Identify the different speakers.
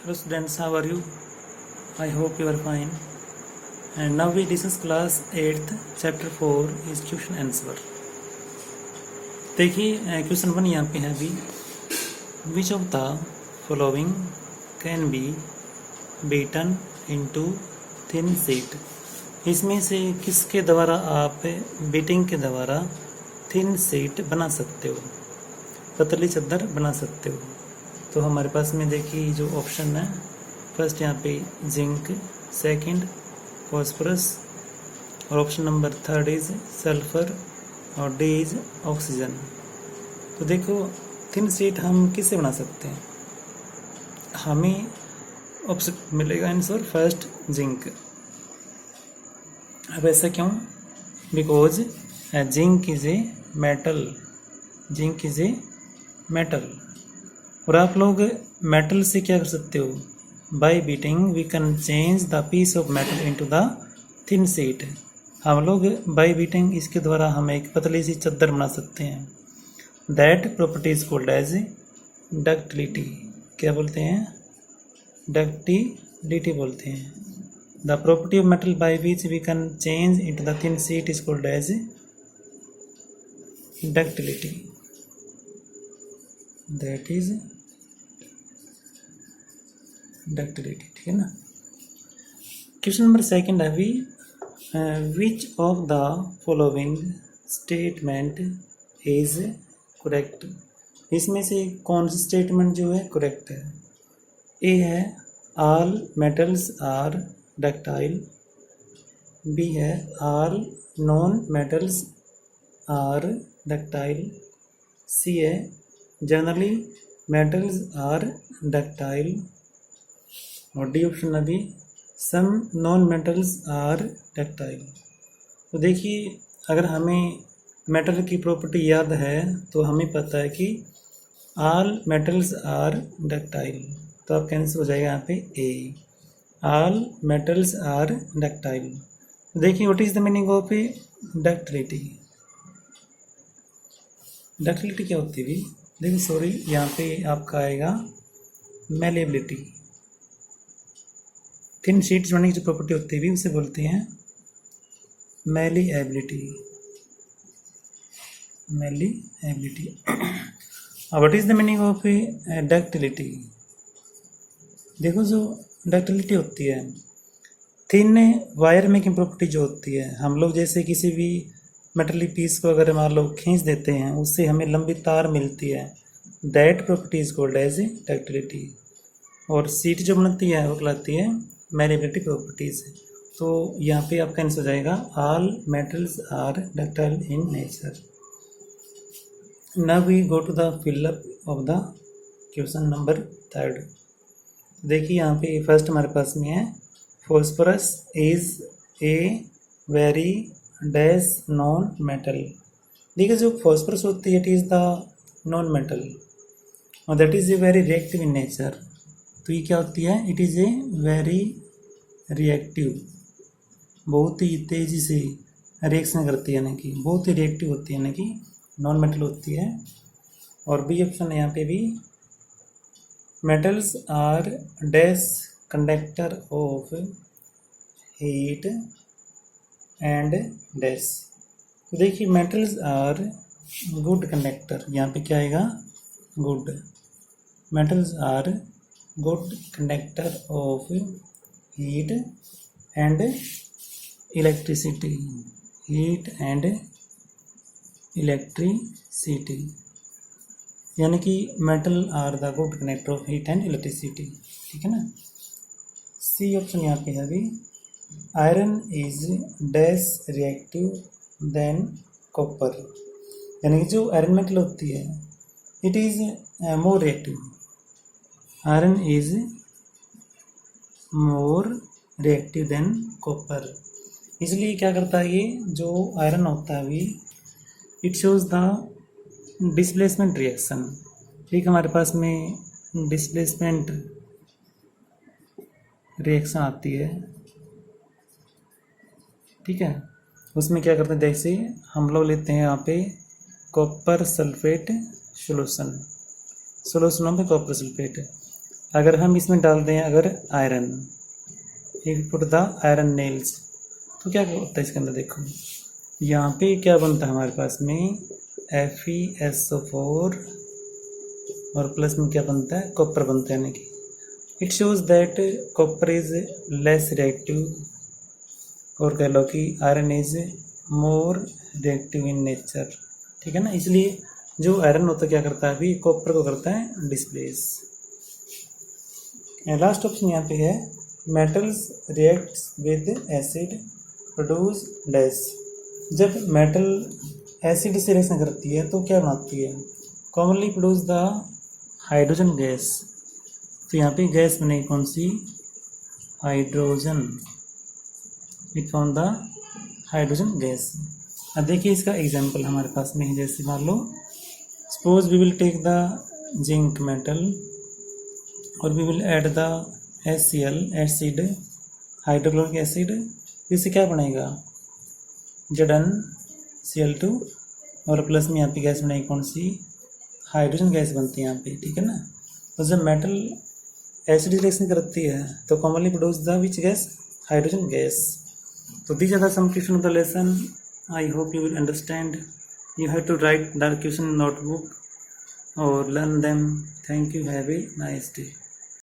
Speaker 1: Hello students, how are you? I hope you are fine. And now we discuss class 8th chapter 4 is question answer. देखिए question 1 यहाँ पे है अभी, which of the following can be beaten into thin sheet? इसमें से किसके द्वारा आप बीटिंग के द्वारा थिन शीट बना सकते हो, पतली चादर बना सकते हो। तो हमारे पास में देखिए जो ऑप्शन है, फर्स्ट यहाँ पे जिंक, सेकंड फॉस्फोरस और option number third is sulphur और डी इज ऑक्सीजन। तो देखो थिन शीट हम किससे बना सकते हैं, हमें ऑप्शन मिलेगा आंसर फर्स्ट जिंक। अब ऐसा क्यों? Because zinc is a metal, zinc is a metal. और आप लोग मेटल से क्या कर सकते हो, by beating we can change the piece of metal into the thin sheet. हम लोग बाय बीटिंग इसके द्वारा हम एक पतली सी चादर बना सकते हैं। That property is called as ductility. क्या बोलते हैं? डक्टिलिटी बोलते हैं। The property of metal by which we can change into the thin sheet is called as ductility. That is ductility, ठीक है ना। क्वेश्चन नंबर सेकंड है भी, which of the following statement is correct? इसमें से कौन सा स्टेटमेंट जो है करेक्ट है? ए है all metals are ductile, B है all non metals are ductile, C है जनरली मेटल्स आर डक्टाइल और डी ऑप्शन अभी some non metals are ductile. तो देखिए अगर हमें मेटल की प्रॉपर्टी याद है तो हमें पता है कि ऑल मेटल्स आर डक्टाइल, तो आप कैंसिल हो जाएगा यहाँ पे ए, ऑल मेटल्स आर डक्टाइल। देखिए what is the meaning of A ductility? Ductility क्या होती है? देखिए सॉरी, यहाँ पे आपका आएगा मेलेबिलिटी। थिन शीट्स बनने की जो प्रॉपर्टी होती है उसे बोलते हैं मेलिएबिलिटी, मेलिएबिलिटी। अब what is the meaning of ductility? देखो जो डक्टिलिटी होती है, थिन वायर मेकिंग प्रॉपर्टी जो होती है, हम लोग जैसे किसी भी मेटली पीस को अगर मान लो खींच देते हैं उससे हमें लंबी तार मिलती है, that property is called as ductility. और सीट जो बनती है वो कहलाती है मेलिएबिलिटी प्रॉपर्टीज। तो यहाँ पे आपका आंसर हो जाएगा all metals are ductile in nature. Now we go to the fill up of the question number third. देखिए यहाँ पे फर्स्ट हमारे पास में है phosphorus is a very dash non metal. देखिए जो फॉस्फोरस होती है it is the non metal और that is a very reactive in nature. तो ये क्या होती है? It is a very reactive, बहुत ही तेज़ी से रिएक्शन करती है, यानी कि बहुत ही रिएक्टिव होती है, यानी कि नॉन मेटल होती है। और बी ऑप्शन है यहाँ पे भी, metals are dash conductor of heat and dash. तो देखिए मेटल्स आर गुड कंडक्टर, यहाँ पे क्या आएगा? Good. Metals are good conductor of heat and electricity, heat and electricity, यानी कि metal are the good conductor of heat and electricity, ठीक है ना। सी ऑप्शन यहाँ पे है अभी, iron is dash reactive than copper, यानी कि जो आयरन मेटल होती है it is more reactive, iron is more reactive than copper. इसलिए क्या करता है ये जो आयरन होता है अभी, it shows the displacement reaction. ठीक, हमारे पास में डिस्प्लेसमेंट रिएक्शन आती है, ठीक है। उसमें क्या करते हैं, जैसे हम लोग लेते हैं यहाँ पे कॉपर सल्फेट सोल्यूशन, सोल्यूशन पे कॉपर सल्फेट, अगर हम इसमें डाल दें अगर आयरन, एक पुट द आयरन नेल्स, तो क्या होता है इसके अंदर? देखो यहाँ पे क्या बनता है हमारे पास में FeSO4 और प्लस में क्या बनता है? कॉपर बनता है। यानी कि it shows that copper is less reactive, और कह लो कि iron is more reactive in nature. ठीक है ना, इसलिए जो आयरन होता है क्या करता है अभी? कॉपर को करता है डिस्प्लेस। लास्ट ऑप्शन यहाँ पे है metals reacts with acid produce dash. जब मेटल एसिड से रिएक्शन करती है तो क्या बनाती है? Commonly produce the hydrogen gas. तो यहाँ पे गैस बनेगी कौन सी? Hydrogen. We found the hydrogen gas. अब देखिए इसका एग्जाम्पल हमारे पास में है। जैसे मान लो suppose we will take the zinc metal और we will add the HCl acid, hydrochloric acid. इससे क्या बनेगा? ZnCl2 और प्लस में यहाँ पे गैस बनेगी कौन सी? हाइड्रोजन गैस बनती है यहाँ पे। ठीक है ना, तो जब मेटल एसिड रिएक्शन करती है तो commonly produce the which gas? Hydrogen gas. So these are the some question of the lesson. I hope you will understand. You have to write the question in notebook or learn them. Thank you. Have a nice day.